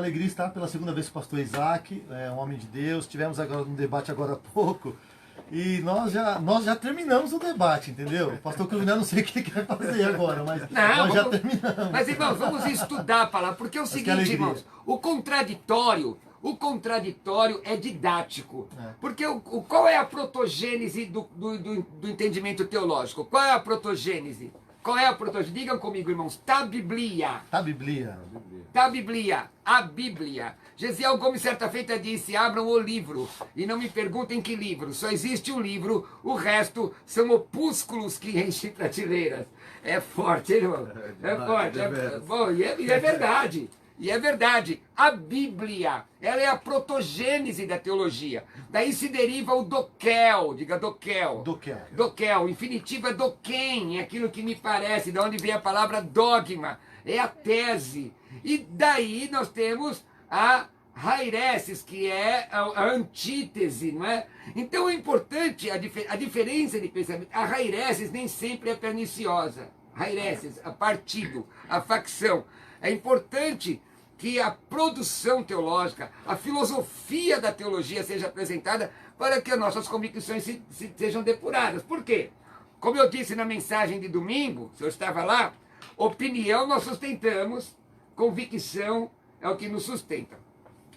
alegria estar pela segunda vez com o pastor Isaac, um homem de Deus. Tivemos agora um debate agora há pouco e nós já terminamos o debate, entendeu? O pastor Cruvinel não sei o que ele quer fazer agora, mas nós já terminamos. Mas, irmãos, vamos estudar a palavra, porque é o seguinte, irmãos, o contraditório é didático. Porque qual é a protogênese do entendimento teológico? Qual é a protogênese? Qual é a protogênese? Digam comigo, irmãos. Ta Biblia. A Bíblia. Gesiel Gomes certa feita disse, abram o livro e não me perguntem que livro. Só existe um livro, o resto são opúsculos que enchem prateleiras. É forte, irmão. É forte. Bom, e é verdade. E é verdade, a Bíblia, ela é a protogênese da teologia. Daí se deriva o doquel, diga doquel. Doquel, o infinitivo é doquem, é aquilo que me parece, de onde vem a palavra dogma, é a tese. E daí nós temos a haireses, que é a antítese, não é? Então é importante a diferença de pensamento. A haireses nem sempre é perniciosa. Haireses, a partido, a facção. É importante que a produção teológica, a filosofia da teologia seja apresentada para que as nossas convicções sejam depuradas. Por quê? Como eu disse na mensagem de domingo, se eu estava lá, opinião nós sustentamos, convicção é o que nos sustenta.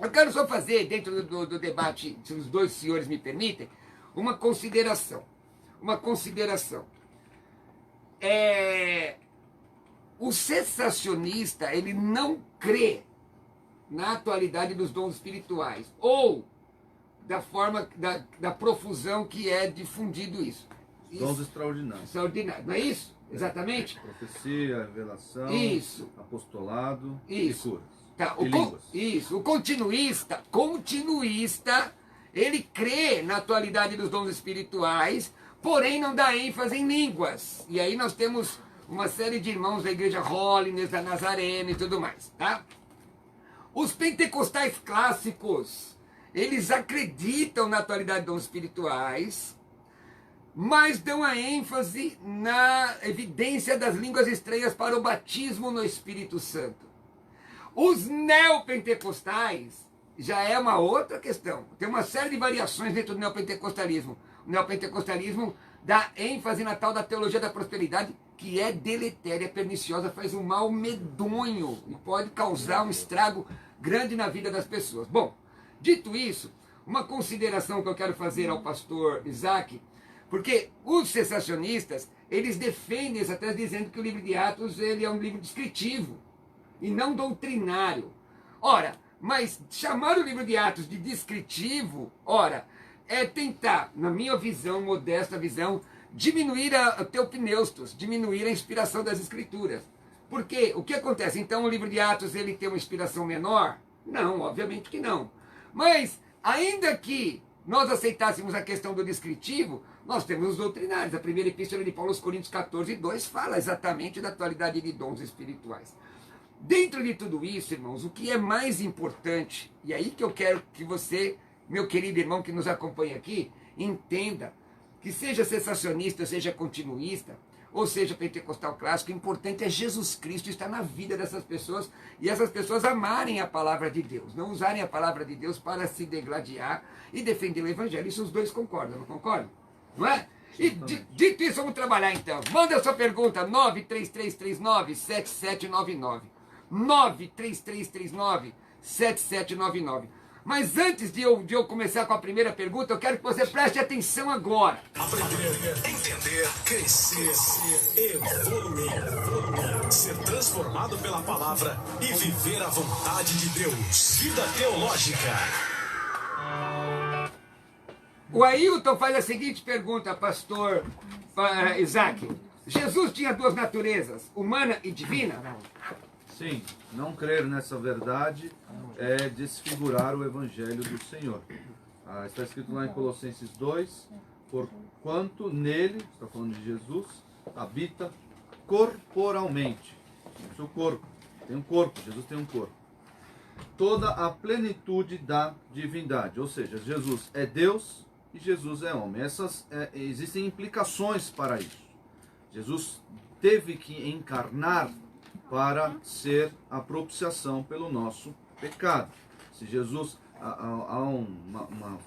Eu quero só fazer, dentro do debate, se os dois senhores me permitem, uma consideração. O cessacionista, ele não crê na atualidade dos dons espirituais, ou da forma, da profusão que é difundido isso. Dons extraordinários. Extraordinário, não é isso? Exatamente? Profecia, revelação, apostolado e curas. Tá, o continuista, ele crê na atualidade dos dons espirituais, porém não dá ênfase em línguas. E aí nós temos uma série de irmãos da igreja Holiness, da Nazarena e tudo mais, tá? Os pentecostais clássicos, eles acreditam na atualidade de dons espirituais, mas dão a ênfase na evidência das línguas estranhas para o batismo no Espírito Santo. Os neopentecostais já é uma outra questão. Tem uma série de variações dentro do neopentecostalismo. O neopentecostalismo dá ênfase na tal da teologia da prosperidade, que é deletéria, é perniciosa, faz um mal medonho e pode causar um estrago grande na vida das pessoas. Bom, dito isso, uma consideração que eu quero fazer ao pastor Isaac, porque os cessacionistas, eles defendem essa tese dizendo que o livro de Atos ele é um livro descritivo e não doutrinário. Ora, mas chamar o livro de Atos de descritivo, é tentar, na minha visão, modesta visão, diminuir o teopneustos, diminuir a inspiração das escrituras. Porque o que acontece? Então o livro de Atos ele tem uma inspiração menor? Não, obviamente que não. Mas, ainda que nós aceitássemos a questão do descritivo, nós temos os doutrinários. A primeira epístola de Paulo aos Coríntios 14:2 fala exatamente da atualidade de dons espirituais. Dentro de tudo isso, irmãos, o que é mais importante, e aí que eu quero que você, meu querido irmão que nos acompanha aqui, entenda que seja cessacionista, seja continuista, ou seja pentecostal clássico, o importante é Jesus Cristo estar na vida dessas pessoas e essas pessoas amarem a palavra de Deus, não usarem a palavra de Deus para se degladiar e defender o evangelho. Isso os dois concordam, não concordam? Não é? E dito isso, vamos trabalhar então. Manda a sua pergunta, 93339-7799. 93339-7799. Mas antes de eu começar com a primeira pergunta, eu quero que você preste atenção agora. Aprender, entender, crescer, evoluir, ser transformado pela palavra e viver a vontade de Deus. Vida teológica. O Ailton faz a seguinte pergunta, pastor Isaac. Jesus tinha duas naturezas, humana e divina? Sim, não crer nessa verdade é desfigurar o evangelho do Senhor. Está escrito lá em Colossenses 2, porquanto nele, está falando de Jesus, habita corporalmente. O seu corpo, tem um corpo, Jesus tem um corpo. Toda a plenitude da divindade, ou seja, Jesus é Deus e Jesus é homem. Existem implicações para isso. Jesus teve que encarnar para ser a propiciação pelo nosso pecado. Se Jesus, há uma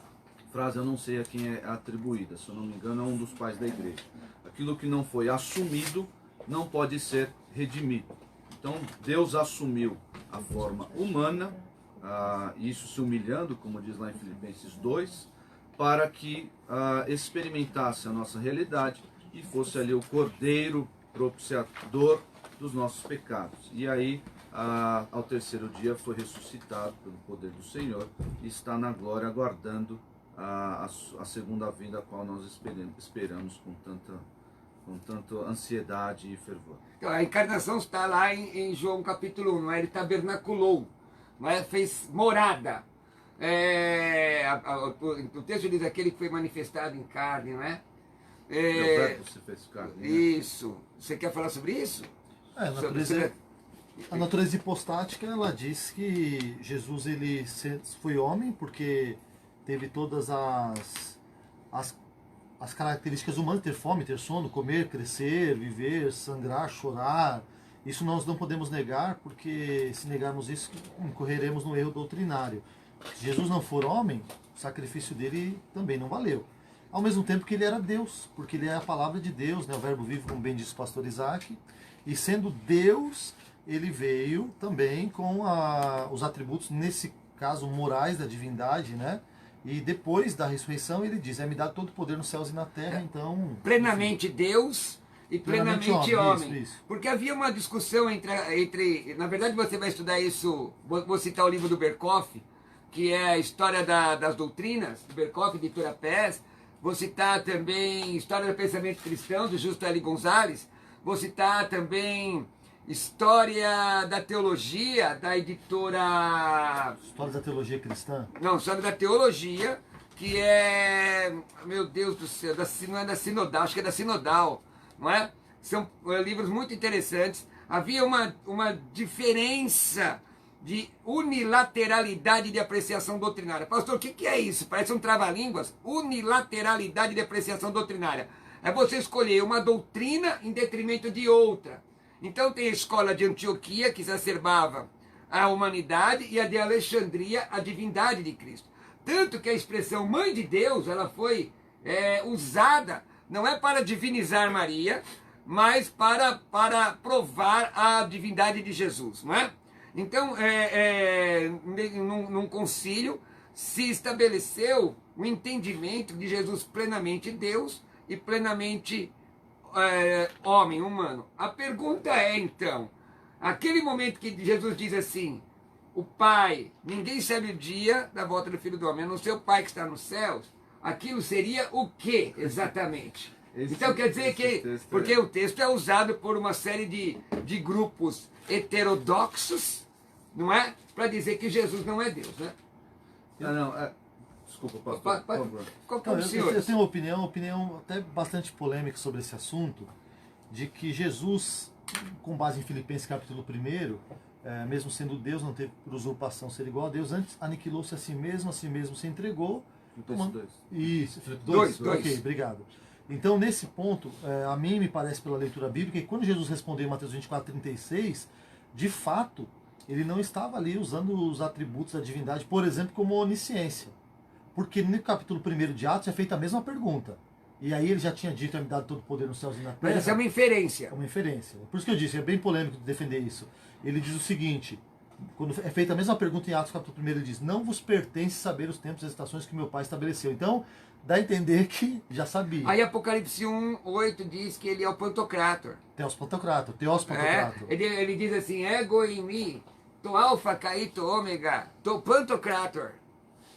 frase, eu não sei a quem é atribuída, se eu não me engano é um dos pais da igreja. Aquilo que não foi assumido não pode ser redimido. Então Deus assumiu a forma humana, isso se humilhando, como diz lá em Filipenses 2, para que experimentasse a nossa realidade e fosse ali o Cordeiro propiciador dos nossos pecados. E aí, ao terceiro dia, foi ressuscitado pelo poder do Senhor e está na glória, aguardando a segunda vinda, a qual nós esperamos com tanta ansiedade e fervor. Então, a encarnação está lá em João capítulo 1, não é? Ele tabernaculou, não é? Fez morada. O texto diz aquele que foi manifestado em carne, não é? O verbo se fez carne. Né? Isso. Você quer falar sobre isso? A natureza hipostática, ela diz que Jesus ele foi homem porque teve todas as características humanas, ter fome, ter sono, comer, crescer, viver, sangrar, chorar. Isso nós não podemos negar, porque se negarmos isso, incorreremos no erro doutrinário. Se Jesus não for homem, o sacrifício dele também não valeu. Ao mesmo tempo que ele era Deus, porque ele é a palavra de Deus, né? O verbo vivo, como bem disse o pastor Isaac. E sendo Deus, ele veio também com os atributos, nesse caso, morais da divindade, né? E depois da ressurreição ele diz, me dá todo o poder nos céus e na terra, então... Plenamente Deus e plenamente homem. Isso. Porque havia uma discussão entre... Na verdade você vai estudar isso, vou citar o livro do Berkoff, que é a História das Doutrinas, do Berkoff, editora PES. Vou citar também História do Pensamento Cristão, do Justo L. Gonzalez. Vou citar também História da Teologia, da editora... História da Teologia Cristã? Não, História da Teologia, que é... Meu Deus do céu, não é da Sinodal, acho que é da Sinodal, não é? São livros muito interessantes. Havia uma diferença de unilateralidade de apreciação doutrinária. Pastor, o que é isso? Parece um trava-línguas. Unilateralidade de apreciação doutrinária. É você escolher uma doutrina em detrimento de outra. Então tem a escola de Antioquia, que exacerbava a humanidade, e a de Alexandria, a divindade de Cristo. Tanto que a expressão mãe de Deus, ela foi usada, não é para divinizar Maria, mas para provar a divindade de Jesus, não é? Então, num concílio, se estabeleceu o entendimento de Jesus plenamente Deus e plenamente homem, humano. A pergunta é, então, aquele momento que Jesus diz assim, o Pai, ninguém sabe o dia da volta do Filho do Homem, a não ser o Pai que está nos céus, aquilo seria o que exatamente? Então quer dizer que, porque o texto é usado por uma série de grupos heterodoxos, não é? Para dizer que Jesus não é Deus, né? Desculpa, pastor, por favor. Qual que é o senhor? Eu tenho uma opinião até bastante polêmica sobre esse assunto, de que Jesus, com base em Filipenses capítulo 1, mesmo sendo Deus, não teve por usurpação ser igual a Deus, antes aniquilou-se a si mesmo se entregou. Isso, 2. Ok, obrigado. Então, nesse ponto, a mim me parece pela leitura bíblica que quando Jesus respondeu em Mateus 24:36, de fato, ele não estava ali usando os atributos da divindade, por exemplo, como onisciência. Porque no capítulo 1 de Atos é feita a mesma pergunta. E aí ele já tinha dito, me dado todo o poder nos céus e na terra. Mas isso é uma inferência. É uma inferência. Por isso que eu disse, é bem polêmico de defender isso. Ele diz o seguinte, quando é feita a mesma pergunta em Atos capítulo 1, ele diz, não vos pertence saber os tempos e as estações que meu pai estabeleceu. Então, dá a entender que já sabia. Aí Apocalipse 1:8 diz que ele é o Pantocrator. Teos Pantocrator. Ele diz assim, ego em mim, to alfa, caíto, ômega, to Pantocrator.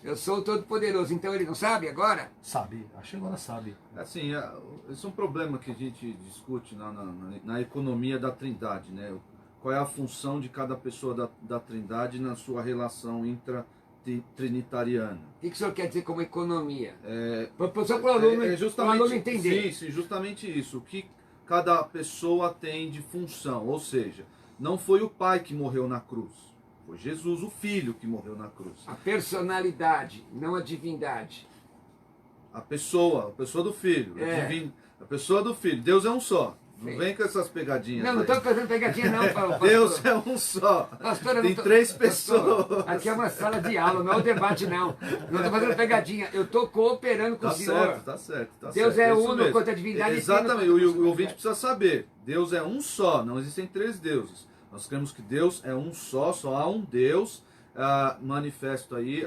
Eu sou o Todo-Poderoso. Então ele não sabe agora? Sabe, acho que agora sabe. Assim, esse é um problema que a gente discute na economia da Trindade, né? Qual é a função de cada pessoa da Trindade na sua relação trinitariana. O que o senhor quer dizer como economia? Só para o aluno entender. Sim, justamente isso. O que cada pessoa tem de função. Ou seja, não foi o Pai que morreu na cruz. Foi Jesus, o Filho, que morreu na cruz. A personalidade, não a divindade. A pessoa do Filho. A pessoa do Filho. Deus é um só. Não vem com essas pegadinhas. Não, não aí. estou fazendo pegadinha não, pastor. Deus é um só. Pastor, eu Tem não tô- 3 Pastor, pessoas. aqui é uma sala de aula, não é um debate não. Não estou fazendo pegadinha, eu estou cooperando com Tá o senhor. certo, tá certo. Tá Deus certo. é Isso uno mesmo. quanto à divindade. Exatamente, e o ouvinte precisa saber. Deus é um só, não existem 3 deuses. Nós cremos que Deus é um só há um Deus manifesto aí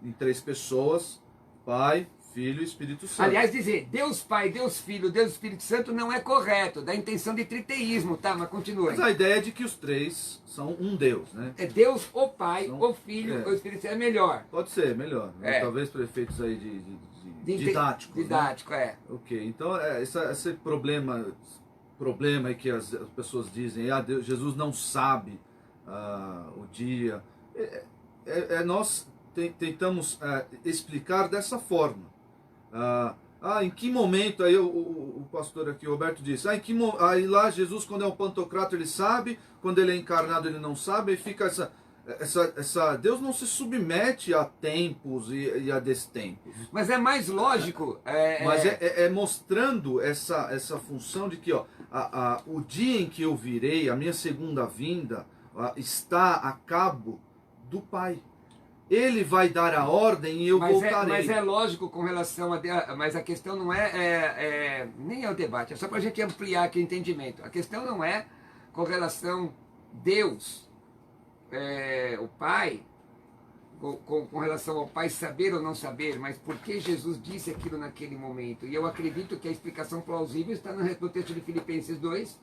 em 3 pessoas, Pai, Filho e Espírito Santo. Aliás, dizer Deus Pai, Deus Filho, Deus Espírito Santo não é correto, dá a intenção de triteísmo, tá? Mas continua. Mas a ideia é de que os 3 são um Deus, né? É Deus, o Pai, São- o Filho, o Espírito Santo é melhor. Pode ser, melhor. Né? É. Talvez para efeitos aí de inte- didáticos. Né? Didático, é. Ok, então esse problema aí que as pessoas dizem, Jesus não sabe o dia, nós tentamos explicar dessa forma. Em que momento, aí o pastor aqui, Roberto disse, aí lá Jesus, quando é um pantocrato, ele sabe, quando ele é encarnado, ele não sabe, e fica Deus não se submete a tempos e a destempos. Mas é mais lógico. Mas mostrando essa função de que o dia em que eu virei, a minha segunda vinda, está a cabo do Pai. Ele vai dar a ordem e eu voltarei. Mas é lógico com relação mas a questão não nem é o debate, é só para a gente ampliar aqui o entendimento. A questão não é com relação Deus, o Pai, com relação ao Pai saber ou não saber, mas por que Jesus disse aquilo naquele momento. E eu acredito que a explicação plausível está no texto de Filipenses 2,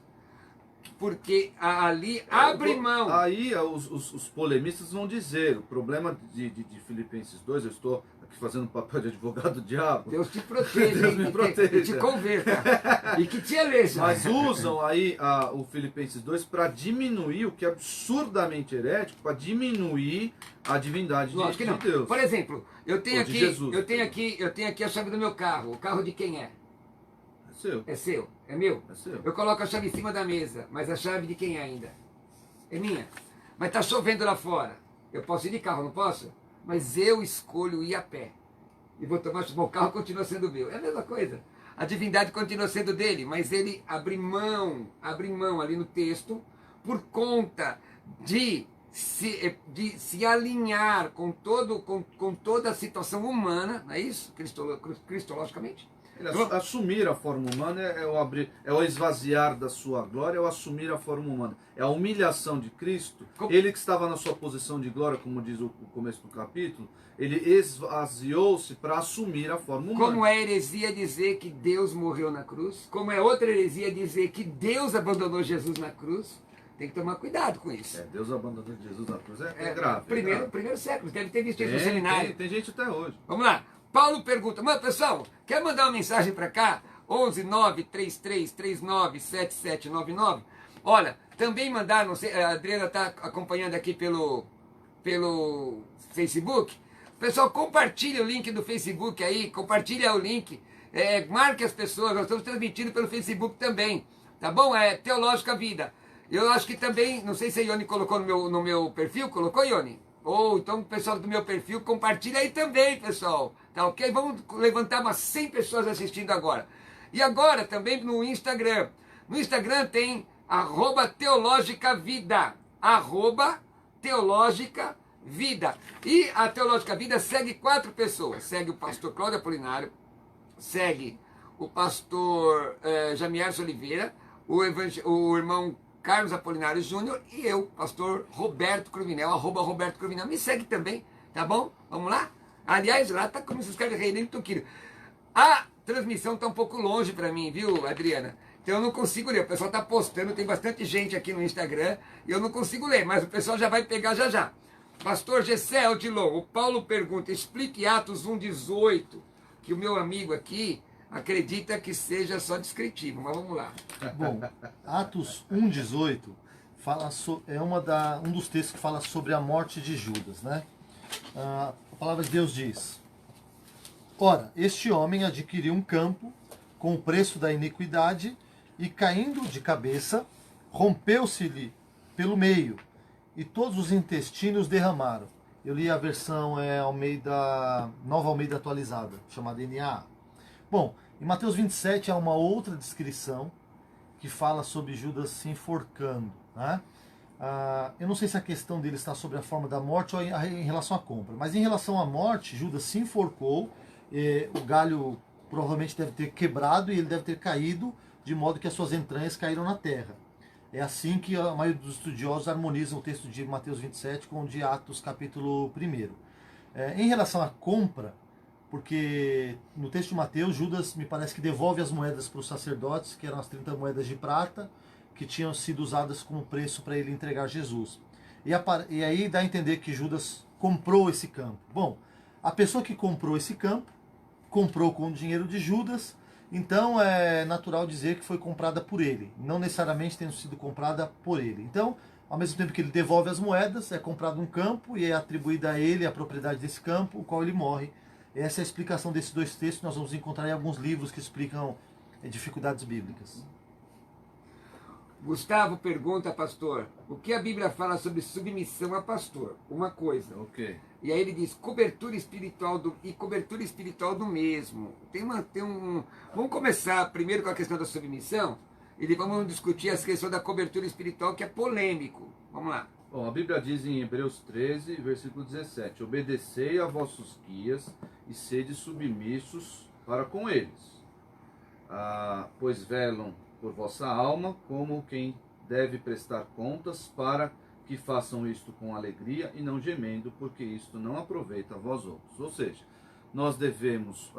porque ali abre mão. Aí os polemistas vão dizer, o problema de Filipenses 2, eu estou aqui fazendo papel de advogado do diabo. Deus te proteja, Deus me proteja. e te converta, e que te eleja. Mas usam aí o Filipenses 2 para diminuir, o que é absurdamente herético, para diminuir a divindade Lógico que não. de Deus. Por exemplo, eu tenho Ou de aqui, Jesus. eu tenho aqui a chave do meu carro. O carro de quem é? É seu. É seu? É meu? É seu. Eu coloco a chave em cima da mesa, mas a chave de quem é ainda? É minha. Mas está chovendo lá fora. Eu posso ir de carro, não posso? Mas eu escolho ir a pé. E vou tomar chuva. O carro continua sendo meu. É a mesma coisa. A divindade continua sendo dele, mas ele abre mão ali no texto, por conta de se alinhar com toda a situação humana, não é isso? Cristologicamente? Assumir a forma humana é o esvaziar da sua glória, é o assumir a forma humana. É a humilhação de Cristo. Ele que estava na sua posição de glória, como diz o começo do capítulo, ele esvaziou-se para assumir a forma humana. Como é heresia dizer que Deus morreu na cruz? Como é outra heresia dizer que Deus abandonou Jesus na cruz? Tem que tomar cuidado com isso. Deus abandonou Jesus na cruz é grave. Primeiro século, deve ter visto isso no seminário. Tem gente até hoje. Vamos lá. Paulo pergunta, mas pessoal, quer mandar uma mensagem para cá? 11 933 39 7799. Olha, também mandar, não sei, a Adriana está acompanhando aqui pelo Facebook. Pessoal, compartilha o link do Facebook aí, compartilha o link, marque as pessoas, nós estamos transmitindo pelo Facebook também, tá bom? Teológica Vida. Eu acho que também, não sei se a Ione colocou no meu perfil, colocou, Ione? Ou então o pessoal do meu perfil, compartilha aí também, pessoal. Tá ok? Vamos levantar umas 100 pessoas assistindo agora. E agora também no Instagram. No Instagram tem @teológicavida. @teológicavida. E a Teológica Vida segue 4 pessoas. Segue o pastor Cláudio Apolinário, segue o pastor Jamierson Oliveira, o irmão Carlos Apolinário Júnior e eu, pastor Roberto Cruvinel, @Roberto Cruvinel. Me segue também, tá bom? Vamos lá? Aliás, lá tá como se escreve Reinei Tuquiro. A transmissão tá um pouco longe para mim, viu, Adriana? Então eu não consigo ler. O pessoal tá postando, tem bastante gente aqui no Instagram e eu não consigo ler, mas o pessoal já vai pegar já já. Pastor Gessé Odilon, o Paulo pergunta, explique Atos 1:18, que o meu amigo aqui acredita que seja só descritivo, mas vamos lá. Bom, Atos 1:18 um dos textos que fala sobre a morte de Judas, né? A palavra de Deus diz: ora, este homem adquiriu um campo com o preço da iniquidade e, caindo de cabeça, rompeu-se-lhe pelo meio e todos os intestinos derramaram. Eu li a versão Nova Almeida atualizada, chamada NAA. Bom, em Mateus 27 há uma outra descrição que fala sobre Judas se enforcando, né? Eu não sei se a questão dele está sobre a forma da morte ou em relação à compra, mas em relação à morte, Judas se enforcou, o galho provavelmente deve ter quebrado e ele deve ter caído, de modo que as suas entranhas caíram na terra. É assim que a maioria dos estudiosos harmonizam o texto de Mateus 27 com o de Atos capítulo 1. Em relação à compra, porque no texto de Mateus, Judas me parece que devolve as moedas para os sacerdotes, que eram as 30 moedas de prata, que tinham sido usadas como preço para ele entregar Jesus. E aí dá a entender que Judas comprou esse campo. Bom, a pessoa que comprou esse campo, comprou com o dinheiro de Judas, então é natural dizer que foi comprada por ele, não necessariamente tendo sido comprada por ele. Então, ao mesmo tempo que ele devolve as moedas, é comprado um campo e é atribuída a ele a propriedade desse campo, o qual ele morre. Essa é a explicação desses dois textos que nós vamos encontrar em alguns livros que explicam dificuldades bíblicas. Gustavo pergunta, pastor, o que a Bíblia fala sobre submissão a pastor? Uma coisa. Ok. E aí ele diz cobertura espiritual do mesmo. Vamos começar primeiro com a questão da submissão e depois vamos discutir a questão da cobertura espiritual, que é polêmico. Vamos lá. Bom, a Bíblia diz em Hebreus 13, versículo 17: obedecei a vossos guias e sede submissos para com eles, pois velam por vossa alma como quem deve prestar contas, para que façam isto com alegria e não gemendo, porque isto não aproveita a vós outros. Ou seja, nós devemos,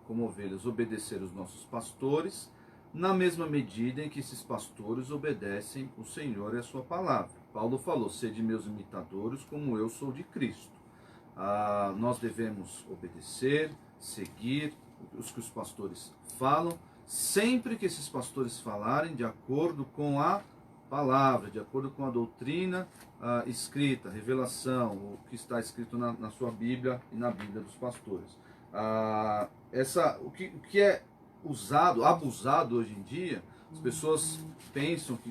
como ovelhas, obedecer os nossos pastores, na mesma medida em que esses pastores obedecem o Senhor e a sua palavra. Paulo falou: sede meus imitadores, como eu sou de Cristo. Nós devemos obedecer, seguir os que os pastores falam, sempre que esses pastores falarem de acordo com a palavra, de acordo com a doutrina escrita, revelação, o que está escrito na sua Bíblia e na Bíblia dos pastores. O que é usado, abusado hoje em dia, as pessoas pensam que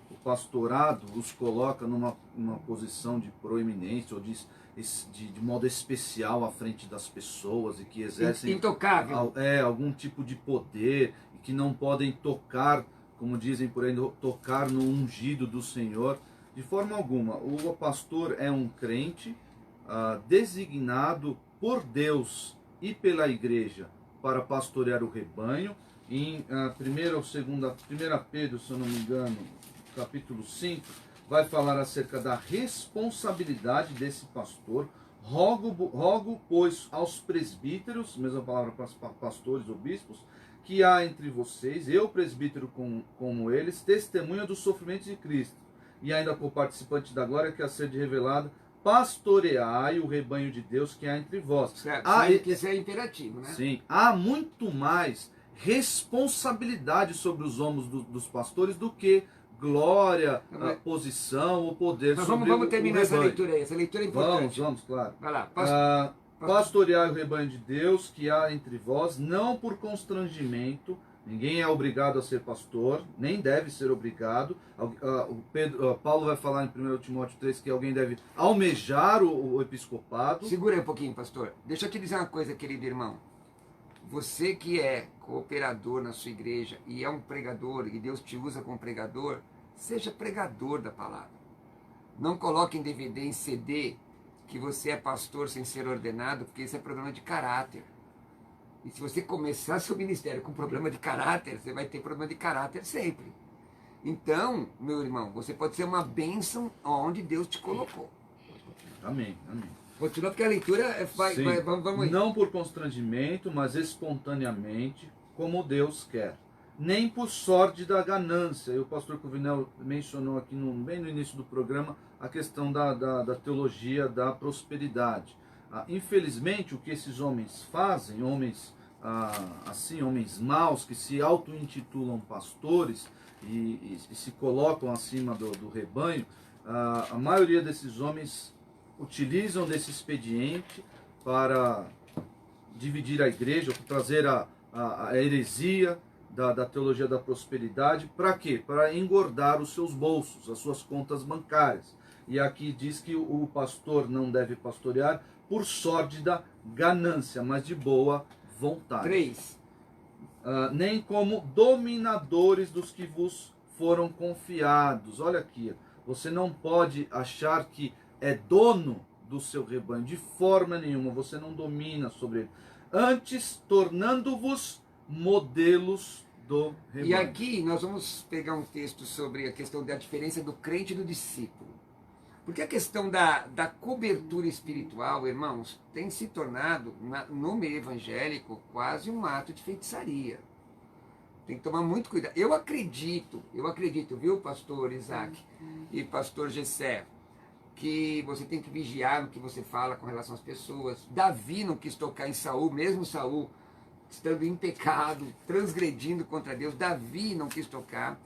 o pastorado os coloca numa posição de proeminência ou de modo especial à frente das pessoas e que exercem intocável. Algum tipo de poder e que não podem tocar, como dizem por aí, tocar no ungido do Senhor. De forma alguma. O pastor é um crente designado por Deus e pela igreja para pastorear o rebanho. Em 1 Pedro, se eu não me engano, capítulo 5, vai falar acerca da responsabilidade desse pastor. Rogo, pois, aos presbíteros, mesma palavra para pastores ou bispos, que há entre vocês, eu presbítero como eles, testemunha dos sofrimentos de Cristo, e ainda co-participante da glória que há de ser revelada, pastoreai o rebanho de Deus que há entre vós. Certo, que esse é imperativo, né? Sim, há muito mais responsabilidade sobre os ombros dos pastores do que glória, posição ou poder sobre vamos terminar o essa rebanho. leitura aí, essa leitura é importante. Vamos, claro. Vai lá, Pastoreai o rebanho de Deus que há entre vós, não por constrangimento. Ninguém é obrigado a ser pastor, nem deve ser obrigado. Paulo vai falar em 1 Timóteo 3 que alguém deve almejar o episcopado. Segura aí um pouquinho, pastor. Deixa eu te dizer uma coisa, querido irmão. Você que é cooperador na sua igreja e é um pregador, e Deus te usa como pregador, seja pregador da palavra. Não coloque em DVD, em CD, que você é pastor sem ser ordenado, porque isso é problema de caráter. E se você começar seu ministério com problema de caráter, você vai ter problema de caráter sempre. Então, meu irmão, você pode ser uma bênção onde Deus te colocou. Amém. Continua porque a leitura vamos aí. Não por constrangimento, mas espontaneamente, como Deus quer. Nem por sorte da ganância. E o pastor Covinel mencionou aqui bem no início do programa a questão da teologia da prosperidade. Infelizmente, o que esses homens fazem, homens maus, que se auto-intitulam pastores e se colocam acima do rebanho, a maioria desses homens utilizam desse expediente para dividir a igreja, para trazer a heresia da teologia da prosperidade. Para quê? Para engordar os seus bolsos, as suas contas bancárias. E aqui diz que o pastor não deve pastorear por sórdida ganância, mas de boa vontade. 3. nem como dominadores dos que vos foram confiados. Olha aqui, você não pode achar que é dono do seu rebanho, de forma nenhuma, você não domina sobre ele. Antes, tornando-vos modelos do rebanho. E aqui nós vamos pegar um texto sobre a questão da diferença do crente e do discípulo. Porque a questão da cobertura espiritual, irmãos, tem se tornado, no meio evangélico, quase um ato de feitiçaria. Tem que tomar muito cuidado. Eu acredito, viu, pastor Isaac e pastor Gessé, que você tem que vigiar no que você fala com relação às pessoas. Davi não quis tocar em Saul, mesmo Saul estando em pecado, transgredindo contra Deus. Davi não quis tocar.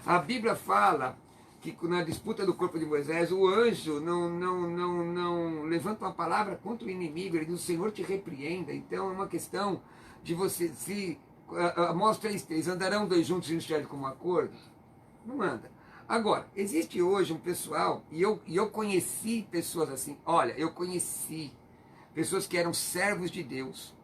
A Bíblia fala que na disputa do corpo de Moisés, o anjo não levanta uma palavra contra o inimigo, ele diz, o Senhor te repreenda. Então é uma questão de você, se mostra três, andarão dois juntos e não estiverem como um acordo? Não anda. Agora, existe hoje um pessoal, e eu conheci pessoas assim, olha, eu conheci pessoas que eram servos de Deus,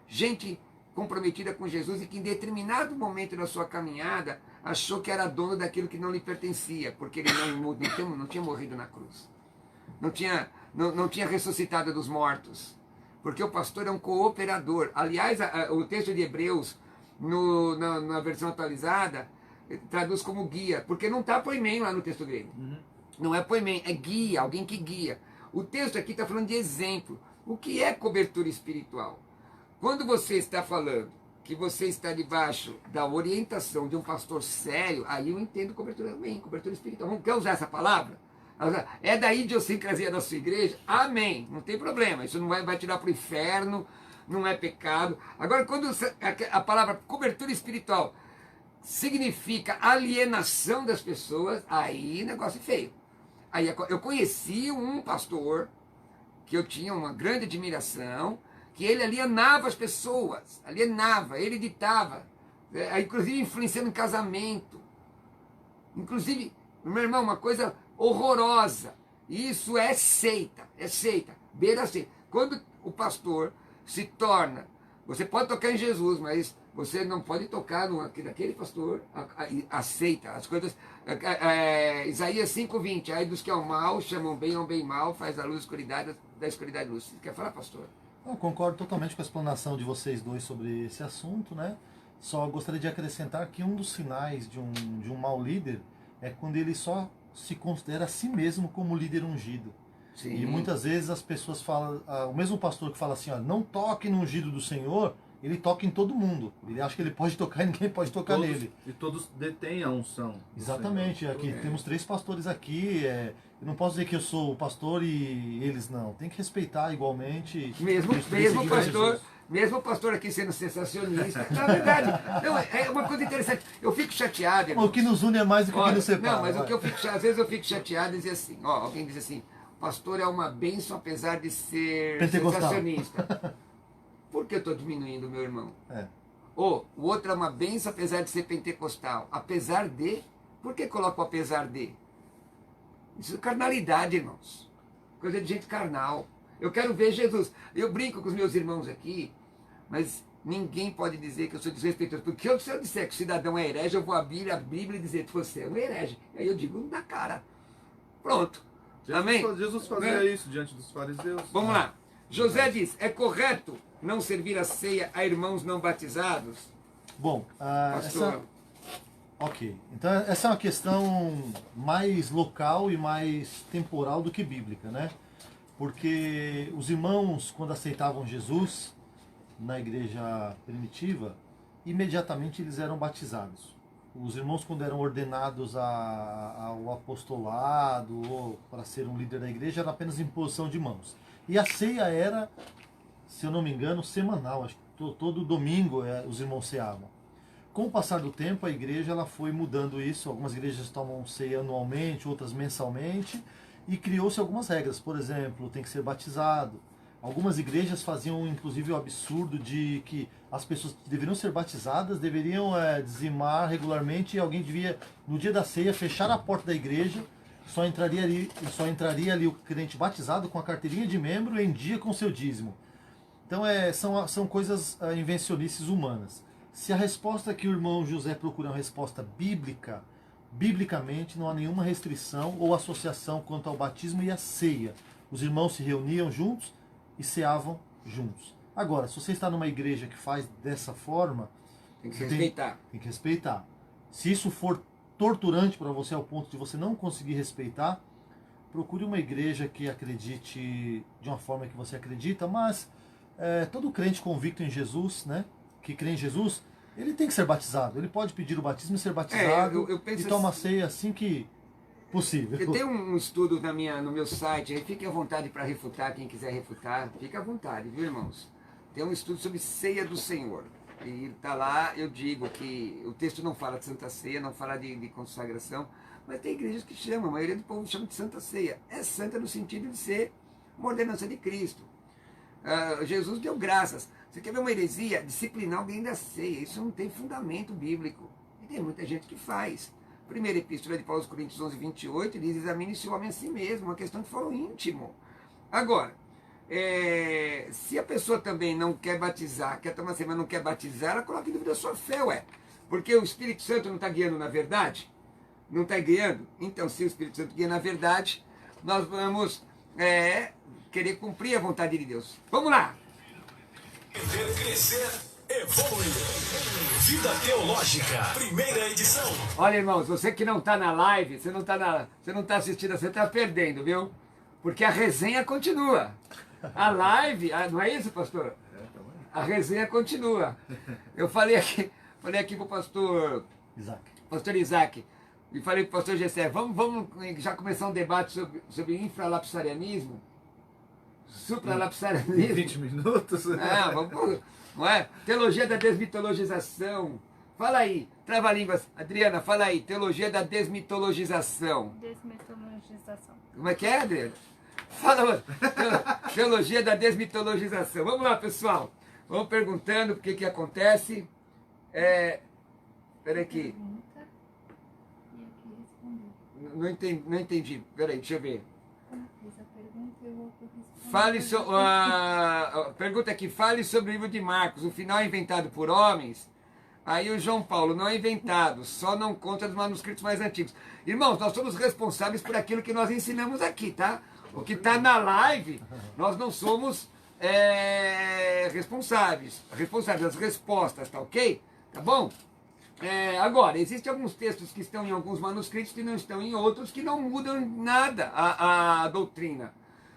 gente comprometida com Jesus e que em determinado momento da sua caminhada achou que era dono daquilo que não lhe pertencia, porque ele não tinha morrido na cruz, não tinha ressuscitado dos mortos, porque o pastor é um cooperador. Aliás, o texto de Hebreus, na versão atualizada, traduz como guia, porque não está poimen lá no texto grego. Não é poimen, é guia, alguém que guia. O texto aqui está falando de exemplo. O que é cobertura espiritual? Quando você está falando que você está debaixo da orientação de um pastor sério, aí eu entendo cobertura bem, cobertura espiritual. Quer usar essa palavra? É da idiosincrasia da sua igreja? Amém, não tem problema. Isso não vai tirar para o inferno, não é pecado. Agora, quando a palavra cobertura espiritual significa alienação das pessoas, aí negócio é feio. Aí eu conheci um pastor que eu tinha uma grande admiração, que ele alienava as pessoas, ele ditava, inclusive influenciando em casamento. Inclusive, meu irmão, uma coisa horrorosa. Isso é seita, beira seita. Quando o pastor se torna, você pode tocar em Jesus, mas você não pode tocar naquele pastor, aceita as coisas. Isaías 5:20, aí dos que ao mal chamam bem ao bem mal, faz da luz escuridade, da escuridade luz. Você quer falar, pastor? Eu concordo totalmente com a explanação de vocês dois sobre esse assunto, né? Só gostaria de acrescentar que um dos sinais de um mau líder é quando ele só se considera a si mesmo como líder ungido. Sim. E muitas vezes as pessoas falam, o mesmo pastor que fala assim, ó, não toque no ungido do Senhor, ele toca em todo mundo. Ele acha que ele pode tocar e ninguém pode tocar nele. E todos detêm a unção. Exatamente. Aqui temos 3 pastores aqui. Eu não posso dizer que eu sou o pastor e eles não. Tem que respeitar igualmente. Mesmo o pastor aqui sendo sensacionista. Na verdade, não, é uma coisa interessante. Eu fico chateado. Irmão. O que nos une é mais do que o que nos separa. Não, mas o que às vezes eu fico chateado e dizer assim, alguém diz assim, o pastor é uma bênção apesar de ser sensacionista. Por que eu estou diminuindo o meu irmão? Ou o outro é uma bênção apesar de ser pentecostal. Apesar de? Por que coloca o apesar de? Isso é carnalidade, irmãos. Coisa de gente carnal. Eu quero ver Jesus. Eu brinco com os meus irmãos aqui, mas ninguém pode dizer que eu sou desrespeitoso. Porque se eu disser que o cidadão é herege, eu vou abrir a Bíblia e dizer que você é um herege. Aí eu digo na cara. Pronto. Amém? Jesus fazia isso diante dos fariseus. Vamos lá. José diz, é correto não servir a ceia a irmãos não batizados? Bom, pastor. Ok. Então essa é uma questão mais local e mais temporal do que bíblica, né? Porque os irmãos, quando aceitavam Jesus na igreja primitiva, imediatamente eles eram batizados. Os irmãos, quando eram ordenados ao apostolado ou para ser um líder da igreja, era apenas imposição de mãos. E a ceia era, se eu não me engano, semanal. Acho que todo domingo os irmãos ceavam. Com o passar do tempo, a igreja ela foi mudando isso. Algumas igrejas tomam ceia anualmente, outras mensalmente. E criou-se algumas regras. Por exemplo, tem que ser batizado. Algumas igrejas faziam, inclusive, o absurdo de que as pessoas que deveriam ser batizadas deveriam dizimar regularmente e alguém devia, no dia da ceia, fechar a porta da igreja. Só entraria ali o crente batizado com a carteirinha de membro em dia com seu dízimo. Então são coisas invencionices humanas. Se a resposta que o irmão José procura é uma resposta bíblica, biblicamente não há nenhuma restrição ou associação quanto ao batismo e à ceia. Os irmãos se reuniam juntos e ceavam juntos. Agora, se você está numa igreja que faz dessa forma, Tem que se respeitar. Tem que respeitar. Se isso for torturante para você ao ponto de você não conseguir respeitar, procure uma igreja que acredite de uma forma que você acredita, mas todo crente convicto em Jesus, né, que crê em Jesus, ele tem que ser batizado. Ele pode pedir o batismo e ser batizado eu penso e tomar ceia assim que possível. Eu tenho um estudo no meu site, fique à vontade para refutar, quem quiser refutar, fique à vontade, viu, irmãos? Tem um estudo sobre ceia do Senhor. E está lá, eu digo que o texto não fala de Santa Ceia, não fala de consagração, mas tem igrejas que chamam, a maioria do povo chama de Santa Ceia. É santa no sentido de ser uma ordenança de Cristo. Jesus deu graças. Você quer ver uma heresia? Disciplinar alguém da ceia. Isso não tem fundamento bíblico. E tem muita gente que faz. Primeira epístola de Paulo aos Coríntios 11, 28, diz: examine-se o homem a si mesmo, uma questão de foro íntimo. Agora, se a pessoa também não quer batizar, quer tomar ceia, mas não quer batizar, ela coloca em dúvida a sua fé, ué. Porque o Espírito Santo não está guiando na verdade? Não está guiando? Então, se o Espírito Santo guia na verdade, nós vamos querer cumprir a vontade de Deus. Vamos lá! Ver crescer, evoluir. Vida Teológica, primeira edição. Olha, irmãos, você que não está na live, você não está assistindo, você está perdendo, viu? Porque a resenha continua. A live, não é isso, pastor? A resenha continua. Eu falei aqui para o pastor Isaac, e falei para o pastor Gessé, vamos já começar um debate sobre infralapsarianismo? Supralapsarianismo? 20 minutos? Não é? Teologia da desmitologização. Fala aí, trava-línguas. Adriana, fala aí, teologia da desmitologização. Desmitologização. Como é que é, Adriana? Fala, teologia da desmitologização. Vamos lá, pessoal. Vamos perguntando o que acontece. Peraí aqui. Não entendi. Peraí, deixa eu ver. Pergunta aqui, fale sobre o livro de Marcos. O final é inventado por homens? Aí o João Paulo, não é inventado, só não conta dos manuscritos mais antigos. Irmãos, nós somos responsáveis por aquilo que nós ensinamos aqui, tá? O que está na live, nós não somos responsáveis das respostas, tá ok? Tá bom? Agora, existem alguns textos que estão em alguns manuscritos que não estão em outros, que não mudam nada a doutrina.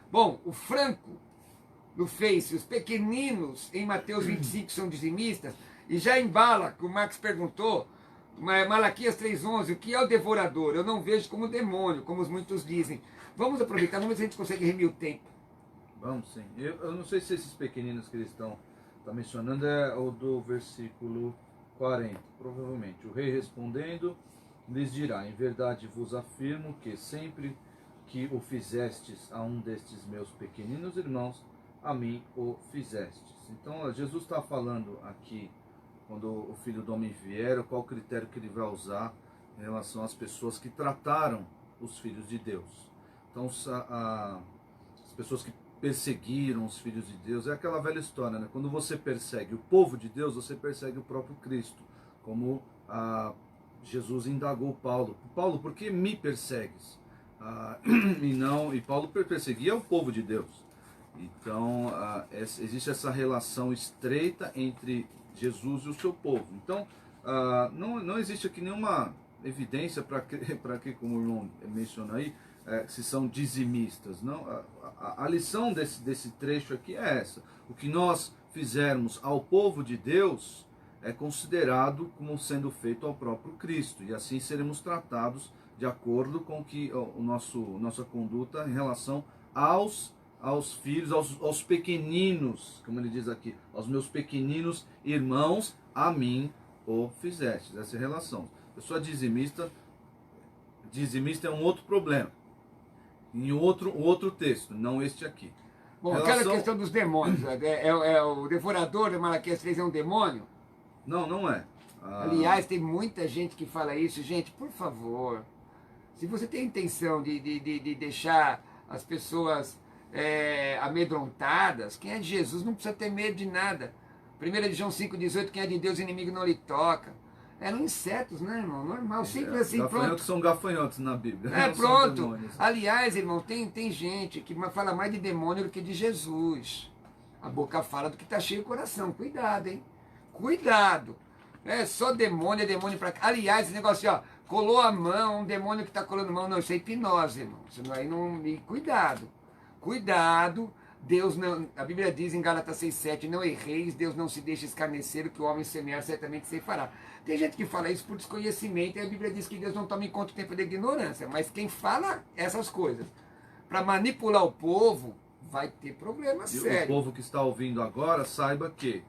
Bom, o Franco, no Face, os pequeninos em Mateus 25 são dizimistas, e já em Bala, que o Marcos perguntou, Malaquias 3,11, o que é o devorador? Eu não vejo como demônio, como os muitos dizem. Vamos aproveitar, vamos ver se a gente consegue remir o tempo. Vamos sim. Eu não sei se esses pequeninos que eles estão mencionando é o do versículo 40, provavelmente. O rei respondendo lhes dirá: em verdade vos afirmo que sempre que o fizestes a um destes meus pequeninos irmãos, a mim o fizestes. Então Jesus está falando aqui, quando o Filho do Homem vier, qual o critério que ele vai usar em relação às pessoas que trataram os filhos de Deus. Então as pessoas que perseguiram os filhos de Deus, é aquela velha história, né? Quando você persegue o povo de Deus, você persegue o próprio Cristo, como Jesus indagou Paulo: Paulo, por que me persegues? E Paulo perseguia o povo de Deus. Então existe essa relação estreita entre Jesus e o seu povo. Então não existe aqui nenhuma evidência para que, como o irmão menciona aí, se são dizimistas. Não, a lição desse trecho aqui é essa: o que nós fizermos ao povo de Deus é considerado como sendo feito ao próprio Cristo, e assim seremos tratados de acordo com que nossa conduta em relação aos filhos, aos pequeninos, como ele diz aqui, aos meus pequeninos irmãos, a mim o fizestes. Essa é a relação. Pessoa dizimista é um outro problema, em outro texto, não este aqui. Bom, aquela questão dos demônios, o devorador de Malaquias 3 é um demônio? Não é. Aliás, tem muita gente que fala isso. Gente, por favor, se você tem a intenção de deixar as pessoas amedrontadas, quem é de Jesus não precisa ter medo de nada. 1 João 5,18, quem é de Deus, inimigo não lhe toca. Eram insetos, né, irmão? Normal, simples assim, Gafanhotos pronto. são gafanhotos na Bíblia. É, não são pronto. demônios. Aliás, irmão, tem gente que fala mais de demônio do que de Jesus. A boca fala do que está cheio o coração. Cuidado, hein? Cuidado. É só demônio, é demônio pra cá. Aliás, esse negócio, ó, colou a mão, um demônio que está colando a mão, não, isso é hipnose, irmão. Isso aí não. E cuidado. Cuidado. Deus não. A Bíblia diz em Gálatas 6,7, não erreis, Deus não se deixa escarnecer, o que o homem semear certamente se fará. Tem gente que fala isso por desconhecimento, e a Bíblia diz que Deus não toma em conta o tempo da ignorância. Mas quem fala essas coisas para manipular o povo, vai ter problema E sério. o povo que está ouvindo agora, saiba que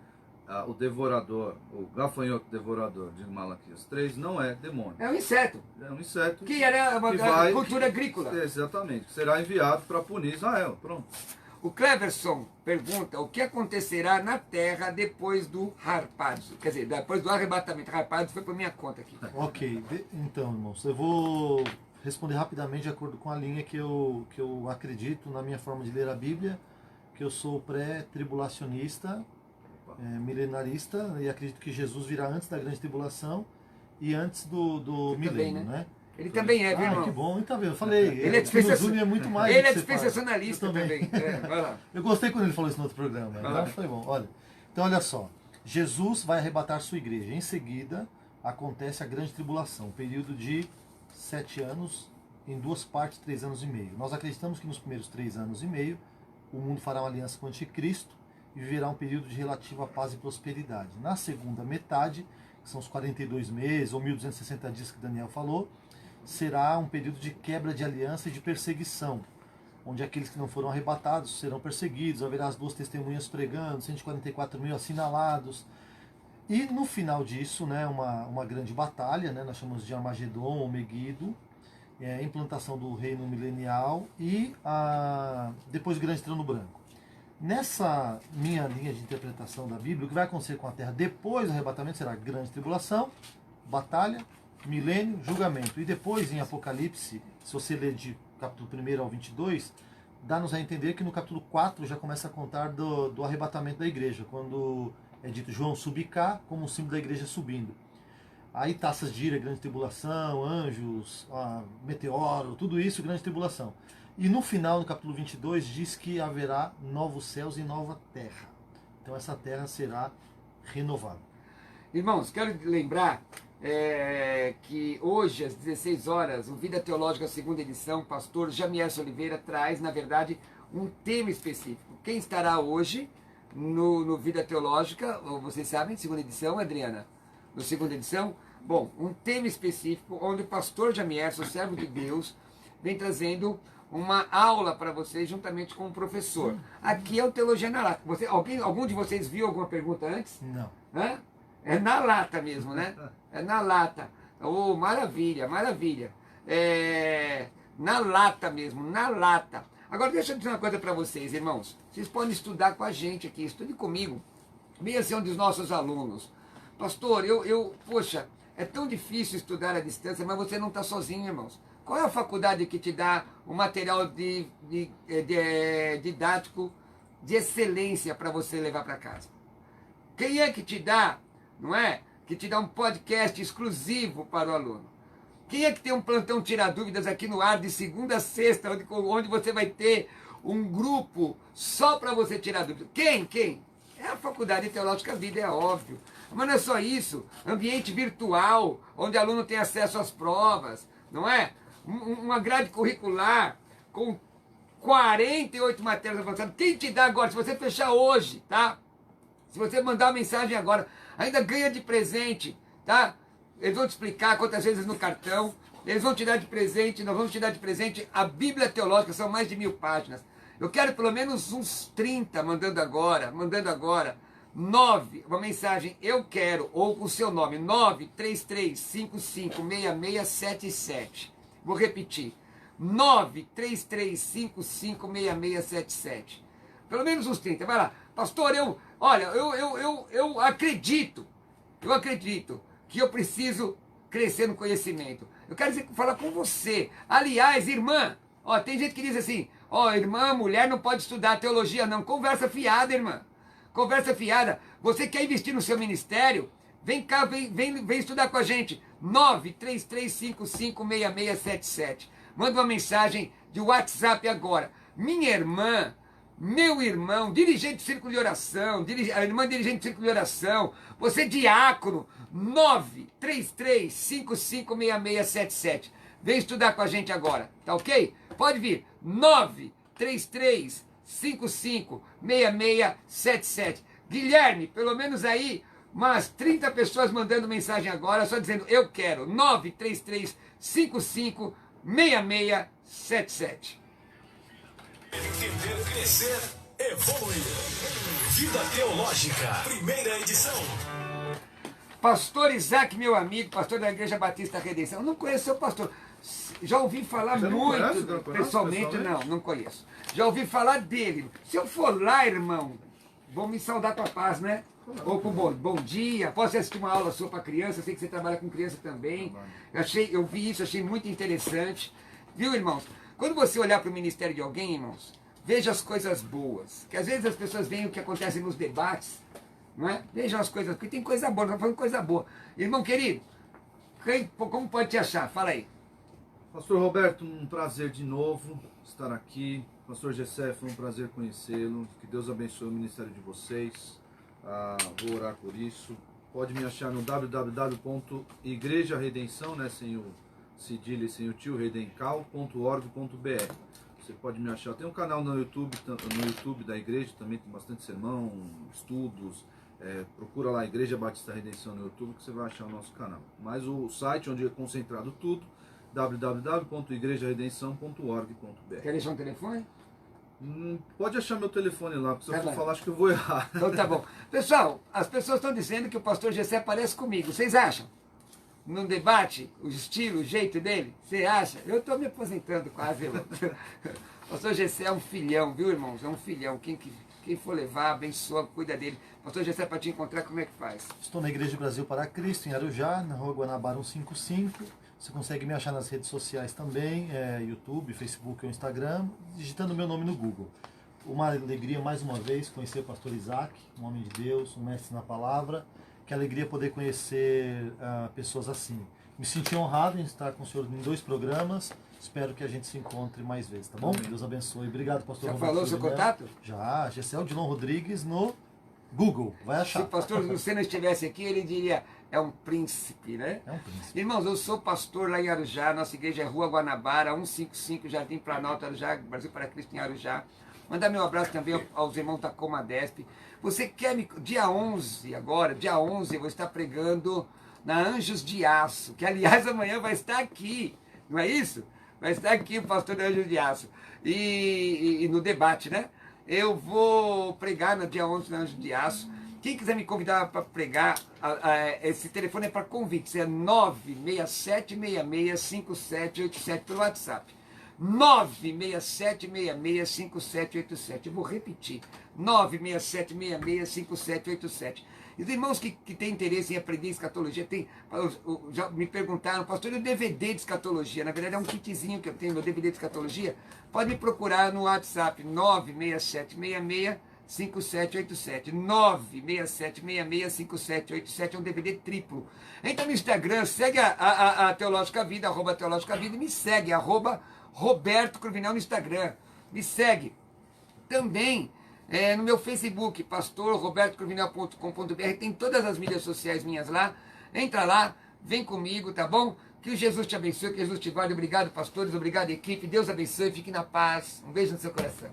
o devorador, o gafanhoto devorador de Malaquias 3 não é demônio. É um inseto, É um inseto que era uma que vai- cultura agrícola. Exatamente, que será enviado para punir Israel. Pronto. O Cleverson pergunta o que acontecerá na terra depois do Harpazo. Quer dizer, depois do arrebatamento. Harpazo foi por minha conta aqui. Ok, então, irmãos, eu vou responder rapidamente de acordo com a linha que eu acredito na minha forma de ler a Bíblia, que eu sou pré-tribulacionista, milenarista, e acredito que Jesus virá antes da grande tribulação e antes do Você milênio, também, né? Ele também é, viu, Ah, irmão? que bom, então eu falei. Ele é o que nos une dispensacionalista. é muito mais Ele do é que separa. dispensacionalista Eu também. É, vai lá. Eu gostei quando ele falou isso no outro programa. Ah. Então foi bom. Olha, então olha só. Jesus vai arrebatar sua igreja. Em seguida, acontece a grande tribulação, um período de 7 anos, em 2 partes, 3 anos e meio. Nós acreditamos que nos primeiros 3 anos e meio, o mundo fará uma aliança com o anticristo e viverá um período de relativa paz e prosperidade. Na segunda metade, que são os 42 meses, ou 1260 dias que Daniel falou, será um período de quebra de aliança e de perseguição, onde aqueles que não foram arrebatados serão perseguidos, haverá as 2 testemunhas pregando, 144 mil assinalados. E no final disso, né, uma grande batalha, né, nós chamamos de Armagedon ou Meguido, implantação do reino milenial e depois o grande trono branco. Nessa minha linha de interpretação da Bíblia, o que vai acontecer com a terra depois do arrebatamento será grande tribulação, batalha, milênio, julgamento. E depois em Apocalipse, se você ler de capítulo 1 ao 22, dá-nos a entender que no capítulo 4 já começa a contar do arrebatamento da igreja, quando é dito João subi cá, como um símbolo da igreja subindo. Aí taças de ira, grande tribulação, anjos, meteoro, tudo isso, grande tribulação. E no final, no capítulo 22, diz que haverá novos céus e nova terra. Então essa terra será renovada. Irmãos, quero lembrar que hoje, às 16 horas, o Vida Teológica, segunda edição, pastor Jamiel Oliveira traz, na verdade, um tema específico. Quem estará hoje no Vida Teológica, vocês sabem, segunda edição, Adriana? No segunda edição? Bom, um tema específico, onde o pastor Jamiel, o servo de Deus, vem trazendo uma aula para vocês, juntamente com o professor. Aqui é o Teologia na Lata. Algum de vocês viu alguma pergunta antes? Não. Hã? É na lata mesmo, né? É na lata. Oh, maravilha, maravilha. Na lata mesmo, na lata. Agora deixa eu dizer uma coisa para vocês, irmãos. Vocês podem estudar com a gente aqui, estude comigo. Venha ser um dos nossos alunos. Pastor, poxa, é tão difícil estudar à distância, mas você não está sozinho, irmãos. Qual é a faculdade que te dá um material didático de excelência para você levar para casa? Quem é que te dá, não é? Que te dá um podcast exclusivo para o aluno? Quem é que tem um plantão Tira Dúvidas aqui no ar de segunda a sexta, onde você vai ter um grupo só para você tirar dúvidas? Quem? É a Faculdade Teológica Vida, é óbvio. Mas não é só isso. Ambiente virtual, onde o aluno tem acesso às provas, não é? Uma grade curricular com 48 matérias avançadas. Quem te dá agora? Se você fechar hoje, tá? Se você mandar uma mensagem agora, ainda ganha de presente, tá? Eles vão te explicar quantas vezes no cartão. Eles vão te dar de presente, nós vamos te dar de presente a Bíblia Teológica, são mais de 1000 páginas. Eu quero pelo menos uns 30 mandando agora. 9, uma mensagem, eu quero, ou com o seu nome, 933556677. Vou repetir, 933556677. Pelo menos uns 30, vai lá. Pastor, eu acredito que eu preciso crescer no conhecimento. Eu quero falar com você. Aliás, irmã, tem gente que diz assim, irmã, mulher não pode estudar teologia não. Conversa fiada, irmã. Conversa fiada. Você quer investir no seu ministério? Vem cá, vem estudar com a gente. 933556677. Manda uma mensagem de WhatsApp agora. Minha irmã, meu irmão, dirigente do círculo de oração, a irmã dirigente do círculo de oração, você diácono, 933556677. Vem estudar com a gente agora, tá ok? Pode vir, 933556677. Guilherme, pelo menos aí, umas 30 pessoas mandando mensagem agora, só dizendo, eu quero, 933556677. Entender, crescer, evoluir. Vida Teológica, primeira edição. Pastor Isaac, meu amigo, pastor da Igreja Batista Redenção. Eu não conheço seu pastor. Já ouvi falar Você não muito, conhece? Não conhece pessoalmente, não conheço. Já ouvi falar dele. Se eu for lá, irmão, vão me saudar com a paz, né? Ou com bom dia. Posso assistir uma aula sua para criança? Eu sei que você trabalha com criança também. Eu vi isso, achei muito interessante. Viu, irmãos? Quando você olhar para o ministério de alguém, irmãos, veja as coisas boas. Que às vezes as pessoas veem o que acontece nos debates, não é? Vejam as coisas, porque tem coisa boa, nós estamos falando coisa boa. Irmão querido, como pode te achar? Fala aí. Pastor Roberto, um prazer de novo estar aqui. Pastor Gessé, foi um prazer conhecê-lo. Que Deus abençoe o ministério de vocês. Vou orar por isso. Pode me achar no www.igrejaredenção, né, sem o cedilha e sem o tio, redencal.org.br. Você pode me achar. Tem um canal no YouTube da igreja, também tem bastante sermão, estudos. Procura lá Igreja Batista Redenção no YouTube que você vai achar o nosso canal. Mas o site onde é concentrado tudo, www.igrejaredenção.org.br. Quer deixar um telefone? Pode achar meu telefone lá, porque se eu Tá for bem. falar acho que eu vou errar. Então tá bom. Pessoal, as pessoas estão dizendo que o pastor Gessé parece comigo. Vocês acham? Num debate, o estilo, o jeito dele? Você acha? Eu estou me aposentando quase, irmão. O pastor Gessé é um filhão, viu, irmãos? É um filhão. Quem for levar, abençoa, cuida dele. Pastor Gessé, para te encontrar, como é que faz? Estou na Igreja Brasil para Cristo, em Arujá, na rua Guanabara 155. Você consegue me achar nas redes sociais também, YouTube, Facebook ou Instagram, digitando meu nome no Google. Uma alegria, mais uma vez, conhecer o pastor Isaac, um homem de Deus, um mestre na palavra. Que alegria poder conhecer pessoas assim. Me senti honrado em estar com o senhor em 2 programas. Espero que a gente se encontre mais vezes, tá bom? Deus abençoe. Obrigado, pastor. Já falou seu contato? Já. Gessé Odilon Rodrigues no Google. Vai achar. Se o pastor Luciano estivesse aqui, ele diria, é um príncipe, né? É um príncipe. Irmãos, eu sou pastor lá em Arujá, nossa igreja é Rua Guanabara, 155, Jardim Planalto, Arujá, Brasil para Cristo em Arujá. Mandar meu abraço também aos irmãos da Comadesp. Você quer me... Dia 11 agora, dia 11, eu vou estar pregando na Anjos de Aço, que aliás amanhã vai estar aqui, não é isso? Vai estar aqui o pastor da Anjos de Aço. E no debate, né? Eu vou pregar no dia 11 na Anjos de Aço. Quem quiser me convidar para pregar, esse telefone é para convites, é 967665787 pelo WhatsApp. 967665787. Eu vou repetir, 967665787. E os irmãos que têm interesse em aprender escatologia, já me perguntaram, pastor, e o DVD de escatologia? Na verdade é um kitzinho que eu tenho, meu DVD de escatologia. Pode me procurar no WhatsApp, 967665787. 967665787. É um DVD triplo. Entra no Instagram, segue a Teológica Vida, @Teológica Vida, e me segue, Roberto Cruvinel no Instagram. Me segue. Também no meu Facebook, pastorrobertocruvinel.com.br, tem todas as mídias sociais minhas lá. Entra lá, vem comigo, tá bom? Que Jesus te abençoe, que Jesus te guarde. Obrigado, pastores, obrigado, equipe. Deus abençoe, fique na paz. Um beijo no seu coração.